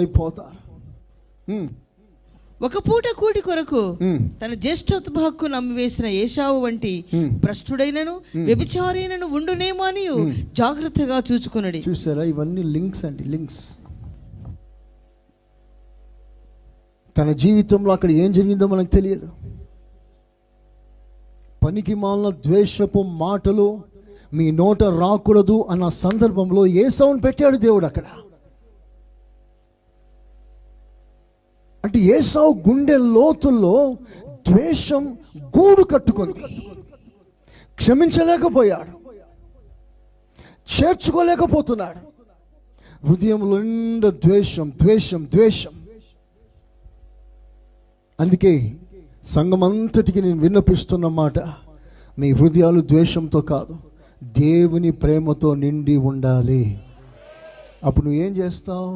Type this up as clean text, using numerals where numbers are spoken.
అయిపోతారు. ఒక పూట కూటి కొరకు తన జ్యేష్ఠత్వ హక్కు నమ్మివేసిన ఏశావు వంటి భ్రష్టుడైనను వ్యభిచారైనను ఉండునేమో అని జాగ్రత్తగా చూచుకున్నాడు. చూసారా, ఇవన్నీ లింక్స్ అండి, లింక్స్. తన జీవితంలో అక్కడ ఏం జరిగిందో మనకు తెలియదు. పనికి మాలిన ద్వేషపు మాటలు మీ నోట రాకూడదు అన్న సందర్భంలో ఏశావును పెట్టాడు దేవుడు అక్కడ. అంటే ఏశావు గుండె లోతుల్లో ద్వేషం గూడు కట్టుకుంది. క్షమించలేకపోయాడు, చేర్చుకోలేకపోతున్నాడు. హృదయంలో నిండా ద్వేషం ద్వేషం ద్వేషం. అందుకే సంఘమంతటికి నేను విన్నపిస్తున్న మాట, మీ హృదయాలు ద్వేషంతో కాదు, దేవుని ప్రేమతో నిండి ఉండాలి. అప్పుడు నువ్వేం చేస్తావు?